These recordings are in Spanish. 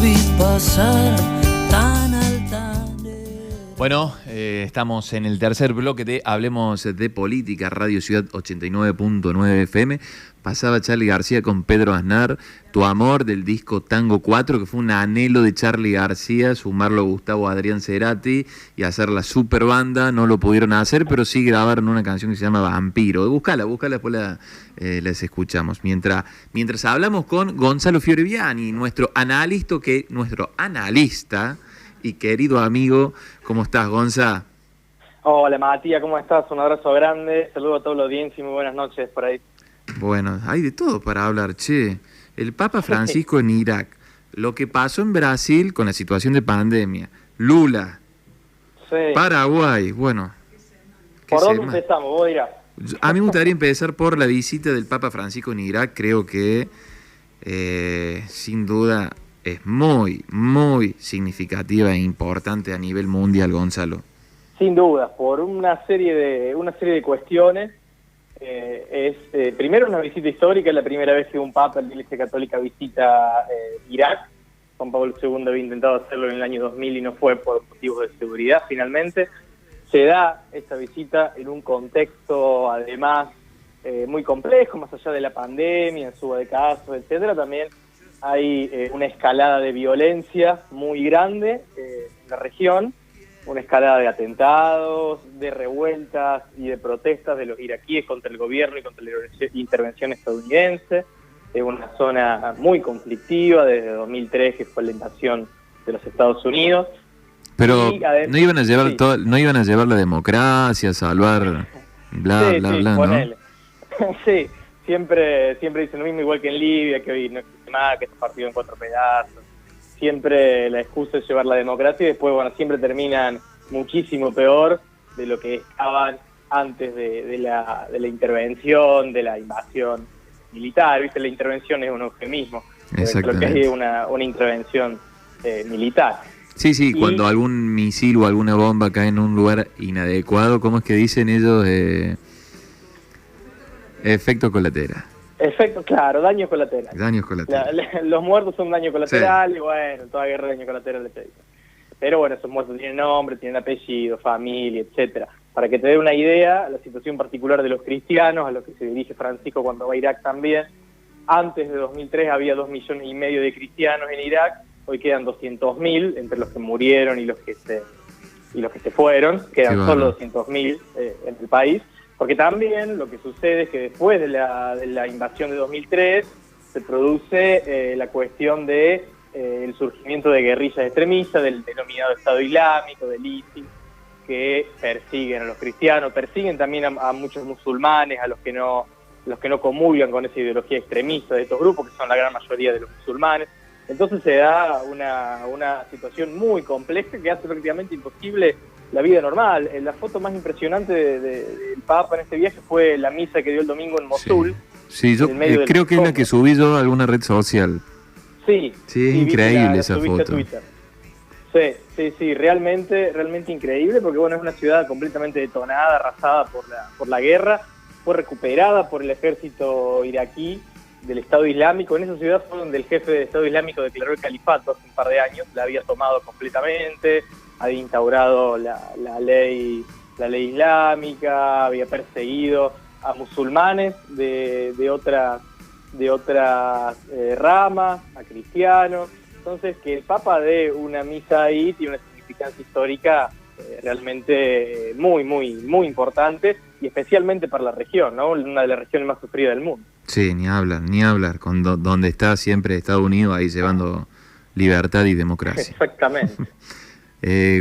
vi pasar tan alta. Bueno, estamos en el tercer bloque de Hablemos de Política, Radio Ciudad 89.9 FM. Pasaba Charly García con Pedro Aznar, Tu Amor, del disco Tango 4, que fue un anhelo de Charly García, sumarlo a Gustavo Adrián Cerati y hacer la super banda. No lo pudieron hacer, pero sí grabaron una canción que se llama Vampiro. Búscala, después las escuchamos. Mientras hablamos con Gonzalo Fioreviani, nuestro analista y querido amigo. ¿Cómo estás, Gonza? Hola, Matías, ¿cómo estás? Un abrazo grande, saludo a toda la audiencia y muy buenas noches por ahí. Bueno, hay de todo para hablar, che. El Papa Francisco en Irak, lo que pasó en Brasil con la situación de pandemia, Lula, Sí. Paraguay, bueno. ¿Por dónde empezamos? Vos dirás. A mí me gustaría empezar por la visita del Papa Francisco en Irak. Creo que, sin duda, es muy, muy significativa e importante a nivel mundial, Gonzalo. Sin duda, por una serie de cuestiones. Es primero una visita histórica, es la primera vez que un papa de la Iglesia Católica visita Irak. Juan Pablo II había intentado hacerlo en el año 2000 y no fue por motivos de seguridad. Finalmente se da esta visita en un contexto además muy complejo, más allá de la pandemia, en suba de casos, etcétera. También hay una escalada de violencia muy grande en la región, una escalada de atentados, de revueltas y de protestas de los iraquíes contra el gobierno y contra la intervención estadounidense. Es una zona muy conflictiva desde 2003, que fue la invasión de los Estados Unidos. Pero no iban a llevar no iban a llevar la democracia, salvar bla bla, ponele. ¿No? Sí, siempre dicen lo mismo, igual que en Libia, que hoy no existe más, que está partido en 4 pedazos. Siempre la excusa es llevar la democracia y después, bueno, siempre terminan muchísimo peor de lo que estaban antes de la intervención, de la invasión militar. ¿Viste? La intervención es un eufemismo. Creo que hay una intervención militar. Sí, cuando algún misil o alguna bomba cae en un lugar inadecuado, ¿cómo es que dicen ellos? Efecto colateral. Efecto, claro, daños colaterales. Daños colaterales. Los muertos son daño colateral, sí. Y bueno, toda guerra de daño colateral, etcétera. Pero bueno, esos muertos tienen nombre, tienen apellido, familia, etcétera. Para que te dé una idea, la situación particular de los cristianos, a los que se dirige Francisco cuando va a Irak también, antes de 2003 había 2,5 millones de cristianos en Irak, hoy quedan 200.000, entre los que murieron y los que se fueron, quedan solo 200.000 en el país. Porque también lo que sucede es que después de la invasión de 2003 se produce la cuestión de el surgimiento de guerrillas extremistas, del denominado Estado Islámico, del ISIS, que persiguen a los cristianos, persiguen también a muchos musulmanes, a los que no comulgan con esa ideología extremista de estos grupos, que son la gran mayoría de los musulmanes. Entonces se da una situación muy compleja que hace prácticamente imposible la vida normal. La foto más impresionante del Papa en este viaje fue la misa que dio el domingo en Mosul. Sí, yo creo que es la que subí yo a alguna red social. Sí, es increíble esa foto. Sí, realmente increíble, porque bueno, es una ciudad completamente detonada, arrasada por la guerra, fue recuperada por el ejército iraquí del Estado Islámico. En esa ciudad fue donde el jefe del Estado Islámico declaró el califato hace un par de años, la había tomado completamente, había instaurado la ley islámica, había perseguido a musulmanes de otras ramas, a cristianos. Entonces, que el Papa dé una misa ahí tiene una significancia histórica realmente muy, muy, muy importante, y especialmente para la región, ¿no? Una de las regiones más sufridas del mundo. Sí, ni hablar, con donde está siempre Estados Unidos ahí llevando libertad y democracia. Exactamente.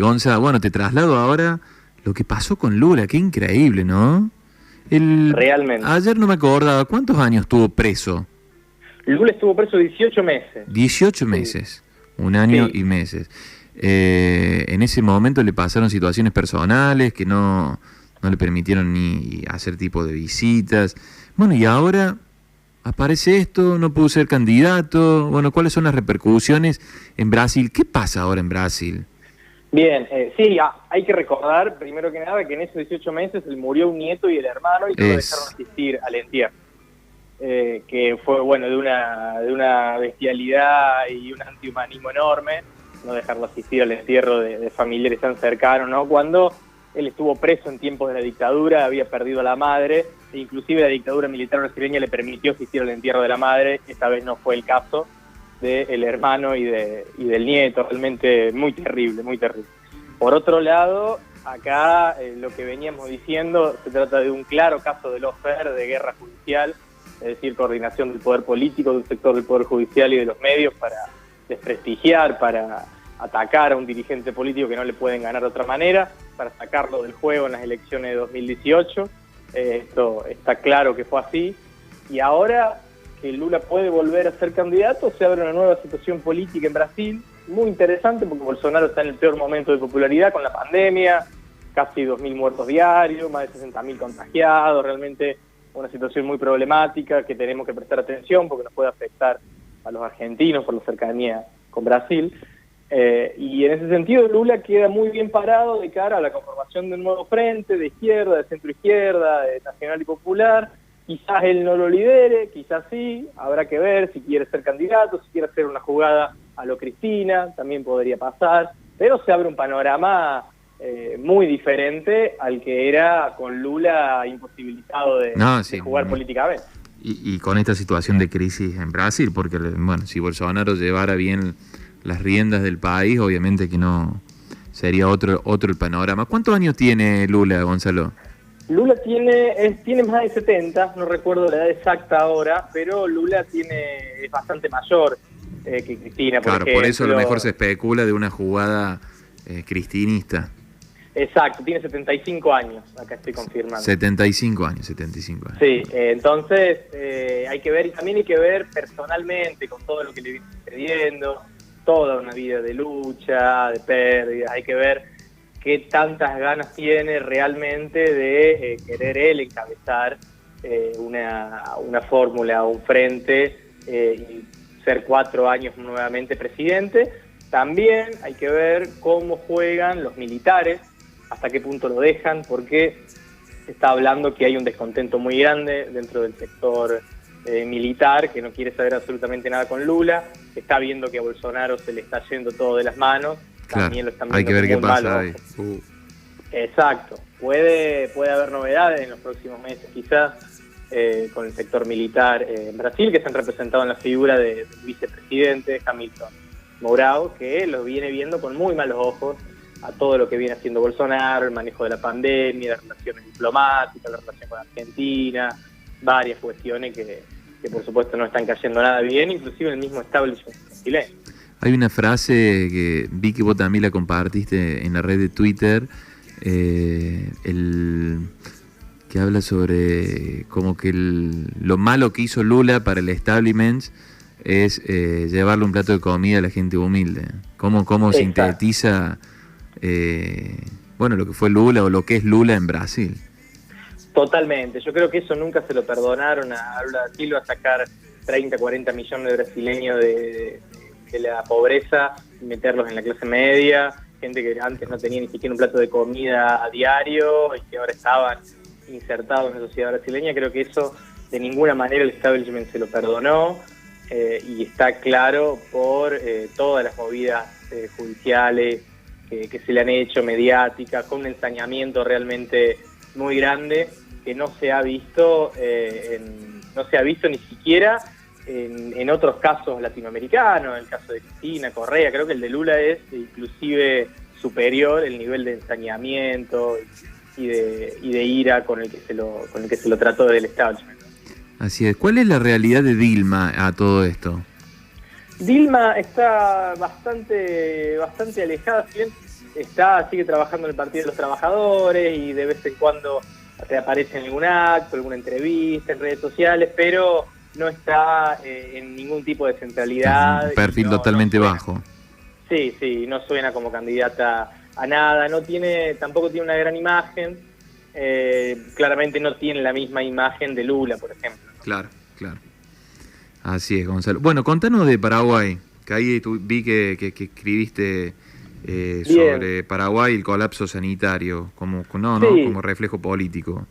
Gonza, bueno, te traslado ahora lo que pasó con Lula, qué increíble, ¿no? Realmente. Ayer no me acordaba, ¿cuántos años estuvo preso? Lula estuvo preso 18 meses. 18 meses, un año y meses. En ese momento le pasaron situaciones personales que no le permitieron ni hacer tipo de visitas. Bueno, y ahora aparece esto, no pudo ser candidato. Bueno, ¿cuáles son las repercusiones en Brasil? ¿Qué pasa ahora en Brasil? Bien, sí, hay que recordar, primero que nada, que en esos 18 meses él murió un nieto y el hermano y no lo dejaron asistir al entierro. que fue, bueno, de una bestialidad y un antihumanismo enorme, no dejarlo asistir al entierro de familiares tan cercanos, ¿no? Cuando él estuvo preso en tiempos de la dictadura, había perdido a la madre, e inclusive la dictadura militar brasileña le permitió asistir al entierro de la madre. Esta vez no fue el caso del hermano y del nieto, realmente muy terrible, muy terrible. Por otro lado, acá lo que veníamos diciendo, se trata de un claro caso de lawfare, de guerra judicial, es decir, coordinación del poder político, de un sector del poder judicial y de los medios para desprestigiar, para atacar a un dirigente político que no le pueden ganar de otra manera, para sacarlo del juego en las elecciones de 2018. Esto está claro que fue así. Y ahora que Lula puede volver a ser candidato, se abre una nueva situación política en Brasil, muy interesante, porque Bolsonaro está en el peor momento de popularidad con la pandemia, casi 2.000 muertos diarios, más de 60.000 contagiados, realmente una situación muy problemática que tenemos que prestar atención porque nos puede afectar a los argentinos por la cercanía con Brasil. Y en ese sentido Lula queda muy bien parado de cara a la conformación de un nuevo frente de izquierda, de centro-izquierda, de nacional y popular. Quizás él no lo lidere, quizás sí, habrá que ver si quiere ser candidato, si quiere hacer una jugada a lo Cristina, también podría pasar, pero se abre un panorama muy diferente al que era con Lula imposibilitado de jugar políticamente. Y con esta situación de crisis en Brasil, porque bueno, si Bolsonaro llevara bien las riendas del país, obviamente que no sería otro el panorama. ¿Cuántos años tiene Lula, Gonzalo? Lula tiene más de 70, no recuerdo la edad exacta ahora, pero Lula es bastante mayor que Cristina, por ejemplo. Por eso a lo mejor se especula de una jugada cristinista. Exacto, tiene 75 años, acá estoy confirmando. 75 años. Sí, entonces hay que ver, y también hay que ver personalmente con todo lo que le viene sucediendo, toda una vida de lucha, de pérdida, hay que ver qué tantas ganas tiene realmente de querer él encabezar una fórmula, un frente y ser 4 años nuevamente presidente. También hay que ver cómo juegan los militares, hasta qué punto lo dejan, porque se está hablando que hay un descontento muy grande dentro del sector militar, que no quiere saber absolutamente nada con Lula, que está viendo que a Bolsonaro se le está yendo todo de las manos. Claro, también lo están viendo hay que ver qué pasa ahí. Exacto, puede haber novedades en los próximos meses quizás con el sector militar en Brasil, que se han representado en la figura del vicepresidente Hamilton Mourão, que lo viene viendo con muy malos ojos a todo lo que viene haciendo Bolsonaro, el manejo de la pandemia, las relaciones diplomáticas, la relación con Argentina, varias cuestiones que por supuesto no están cayendo nada bien, inclusive el mismo establishment brasileño. Hay una frase que vi que vos también la compartiste en la red de Twitter, que habla sobre como que lo malo que hizo Lula para el establishment es llevarle un plato de comida a la gente humilde. ¿Cómo sintetiza lo que fue Lula o lo que es Lula en Brasil? Totalmente, yo creo que eso nunca se lo perdonaron a Lula da Silva, sacar 30, 40 millones de brasileños de la pobreza y meterlos en la clase media, gente que antes no tenía ni siquiera un plato de comida a diario y que ahora estaban insertados en la sociedad brasileña. Creo que eso de ninguna manera el establishment se lo perdonó y está claro por todas las movidas judiciales que se le han hecho, mediáticas, con un ensañamiento realmente muy grande que no se ha visto ni siquiera en otros casos latinoamericanos, en el caso de Cristina, Correa. Creo que el de Lula es inclusive superior el nivel de ensañamiento y de ira con el que se lo trató del establishment. Así es. ¿Cuál es la realidad de Dilma a todo esto? Dilma está bastante alejada, si bien sigue trabajando en el Partido de los Trabajadores y de vez en cuando te aparece en algún acto, alguna entrevista en redes sociales, pero no está en ningún tipo de centralidad. Un perfil totalmente bajo. Sí, no suena como candidata a nada, tampoco tiene una gran imagen, claramente no tiene la misma imagen de Lula, por ejemplo. Claro. Así es, Gonzalo. Bueno, contanos de Paraguay, que ahí vi que escribiste sobre Paraguay y el colapso sanitario, como reflejo político.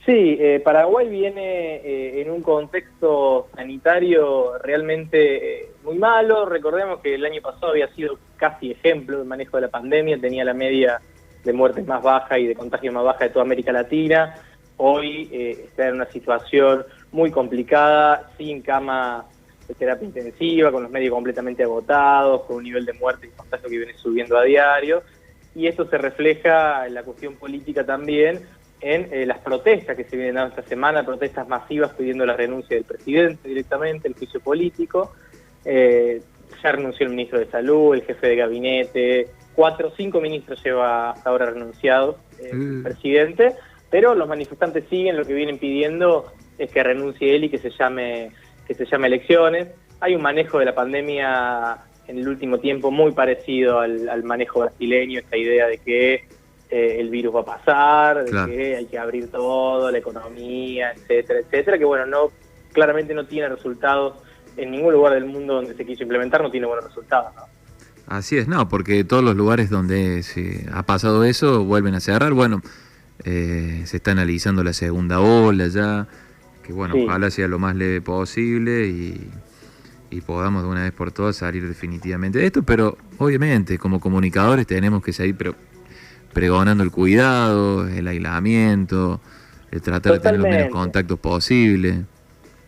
Sí, Paraguay viene en un contexto sanitario realmente muy malo. Recordemos que el año pasado había sido casi ejemplo del manejo de la pandemia, tenía la media de muertes más baja y de contagios más baja de toda América Latina. Hoy está en una situación muy complicada, sin cama de terapia intensiva, con los medios completamente agotados, con un nivel de muerte y contagio que viene subiendo a diario. Y esto se refleja en la cuestión política también, en las protestas que se vienen dando esta semana, protestas masivas pidiendo la renuncia del presidente directamente, el juicio político. Ya renunció el ministro de Salud, el jefe de gabinete, 4 o 5 ministros lleva hasta ahora renunciados el presidente, pero los manifestantes siguen, lo que vienen pidiendo es que renuncie él y que se llame elecciones. Hay un manejo de la pandemia en el último tiempo muy parecido al manejo brasileño, esta idea de que el virus va a pasar, de Claro. que hay que abrir todo, la economía, etcétera, etcétera, que bueno, claramente no tiene resultados en ningún lugar del mundo donde se quiso implementar, no tiene buenos resultados, ¿no? Así es, no, porque todos los lugares donde se ha pasado eso vuelven a cerrar. Bueno, se está analizando la segunda ola ya, que bueno, Sí. ojalá sea lo más leve posible y podamos de una vez por todas salir definitivamente de esto, pero obviamente como comunicadores tenemos que seguir pregonando el cuidado, el aislamiento, el tratar de tener los menos Totalmente. contactos posible.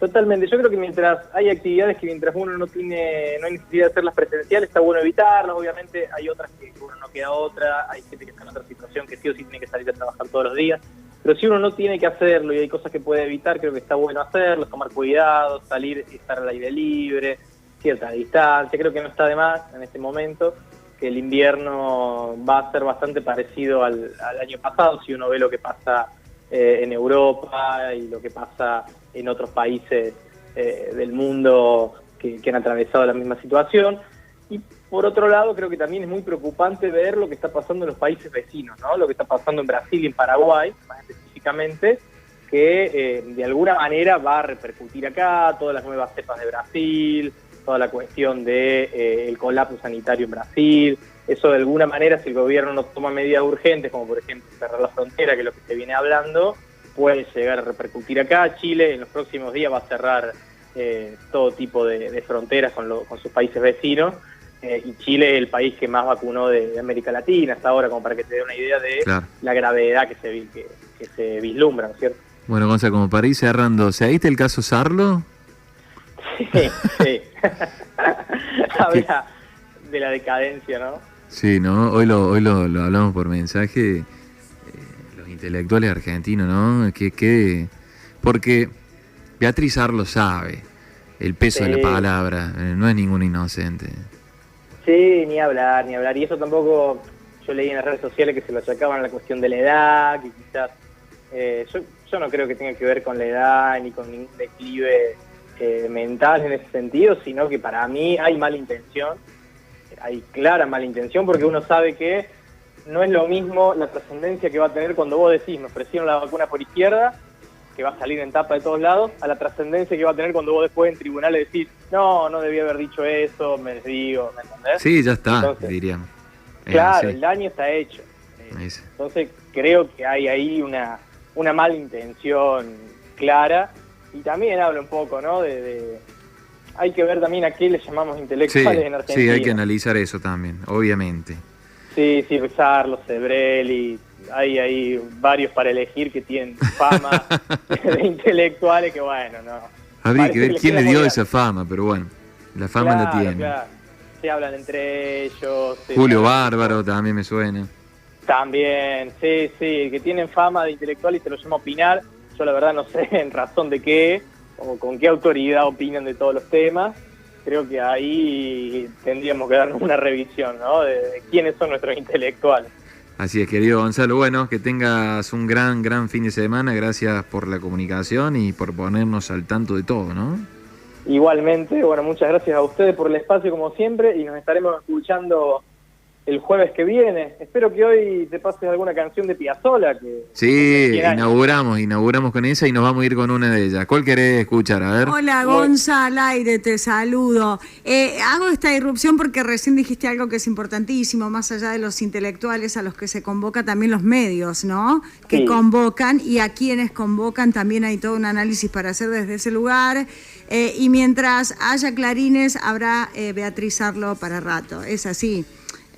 Totalmente, yo creo que mientras hay actividades que mientras uno no hay necesidad de hacerlas presenciales, está bueno evitarlas. Obviamente hay otras que uno no queda otra, hay gente que está en otra situación que sí o sí tiene que salir a trabajar todos los días, pero si uno no tiene que hacerlo y hay cosas que puede evitar, creo que está bueno hacerlo, tomar cuidado, salir y estar al aire libre, cierta distancia. Creo que no está de más en este momento, que el invierno va a ser bastante parecido al año pasado, si uno ve lo que pasa en Europa y lo que pasa en otros países del mundo que han atravesado la misma situación. Y por otro lado, creo que también es muy preocupante ver lo que está pasando en los países vecinos, ¿no? Lo que está pasando en Brasil y en Paraguay, más específicamente, que de alguna manera va a repercutir acá, todas las nuevas cepas de Brasil, toda la cuestión de el colapso sanitario en Brasil. Eso de alguna manera, si el gobierno no toma medidas urgentes, como por ejemplo cerrar la frontera, que es lo que se viene hablando, puede llegar a repercutir acá. Chile en los próximos días va a cerrar todo tipo de fronteras con sus países vecinos, y Chile es el país que más vacunó de América Latina hasta ahora, como para que te dé una idea de Claro. la gravedad que se vislumbra, ¿no es cierto? Bueno, Gonzalo, como para ir cerrando, ¿seguiste el caso Sarlo? Sí, sí. Habla de la decadencia, ¿no? Sí, ¿no? Hoy lo hablamos por mensaje, los intelectuales argentinos, ¿no? Porque Beatriz Arlo sabe el peso de la palabra, no es ningún inocente. Sí, ni hablar. Y eso tampoco, yo leí en las redes sociales que se lo achacaban a la cuestión de la edad, que quizás, yo no creo que tenga que ver con la edad ni con ningún declive mental en ese sentido, sino que para mí hay mala intención, hay clara mala intención, porque uno sabe que no es lo mismo la trascendencia que va a tener cuando vos decís, me ofrecieron la vacuna por izquierda, que va a salir en tapa de todos lados, a la trascendencia que va a tener cuando vos después en tribunales decís, no debía haber dicho eso, me desdigo, ¿me entendés? Sí, ya está, Entonces, diríamos. claro, Sí. el daño está hecho. Eso. Entonces creo que hay ahí una mala intención clara, y también habla un poco, ¿no? Hay que ver también a qué le llamamos Sí, intelectuales en Argentina. sí, hay que analizar eso también, obviamente. Sí, Sarlo, Sebrelli, hay varios para elegir que tienen fama de intelectuales que bueno, no. Habría Parece que ver les quién queda le dio muy esa fama, pero bueno, la fama la tiene. Claro. Se hablan entre ellos. Julio Bárbaro también me suena. También, sí, que tienen fama de intelectual y se lo llama opinar. Yo la verdad no sé en razón de qué o con qué autoridad opinan de todos los temas. Creo que ahí tendríamos que darnos una revisión, ¿no? De quiénes son nuestros intelectuales. Así es, querido Gonzalo. Bueno, que tengas un gran fin de semana. Gracias por la comunicación y por ponernos al tanto de todo, ¿no? Igualmente, bueno, muchas gracias a ustedes por el espacio como siempre y nos estaremos escuchando el jueves que viene. Espero que hoy te pases alguna canción de Piazzolla. Sí, inauguramos con esa y nos vamos a ir con una de ellas. ¿Cuál querés escuchar? A ver. Hola, Gonza, al aire, te saludo. Hago esta irrupción porque recién dijiste algo que es importantísimo, más allá de los intelectuales a los que se convoca, también los medios, ¿no? Que Sí. convocan, y a quienes convocan también hay todo un análisis para hacer desde ese lugar. Y mientras haya clarines, habrá Beatriz Arlo para rato. Es así.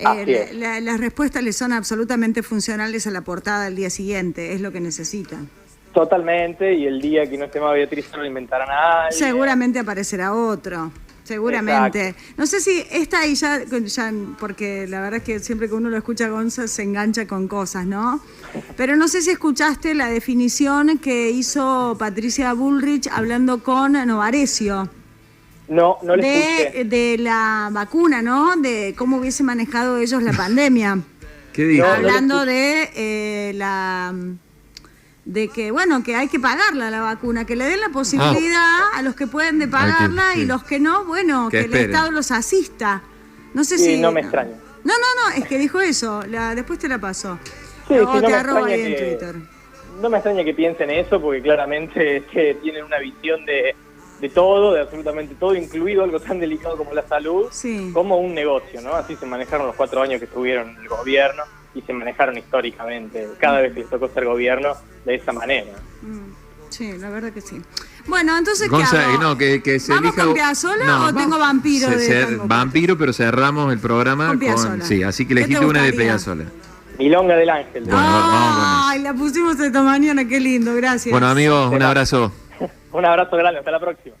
Así es. Las respuestas le son absolutamente funcionales a la portada del día siguiente, es lo que necesitan. Totalmente, y el día que no esté más Beatriz Arlo inventarán a alguien. Seguramente aparecerá otro, seguramente. No sé si está ahí ya, porque la verdad es que siempre que uno lo escucha a Gonza se engancha con cosas, ¿no? Pero no sé si escuchaste la definición que hizo Patricia Bullrich hablando con Novarecio. No le escuché. De la vacuna, ¿no? De cómo hubiese manejado ellos la pandemia. ¿Qué dijo? Hablando de de que, bueno, que hay que pagarla la vacuna, que le den la posibilidad a los que pueden de pagarla sí. y los que no, bueno, Que que esperen. el Estado los asista. No sé Sí, si... no me extraña. No, es que dijo eso, después te la paso. Sí, O sí, te no me arroba extraña ahí en que- Twitter. No me extraña que piensen eso, porque claramente tienen una visión de todo, de absolutamente todo, incluido algo tan delicado como la salud, Sí. como un negocio, ¿no? Así se manejaron los 4 años que estuvieron en el gobierno y se manejaron históricamente, cada vez que les tocó ser gobierno, de esa manera. Sí, la verdad que sí. Bueno, entonces, Gonza, ¿qué hago? no, que se ¿Vamos elija. con Piazzolla o tengo vampiro de tango? Vampiro, pero cerramos el programa Con Piazzolla. Sí, así que ¿Qué elegiste te una de gustaría? Piazzolla. Milonga del Ángel. Bueno, vamos con Ay, la pusimos esta mañana, qué lindo, gracias. Bueno, amigos, un abrazo. Un abrazo grande, hasta la próxima.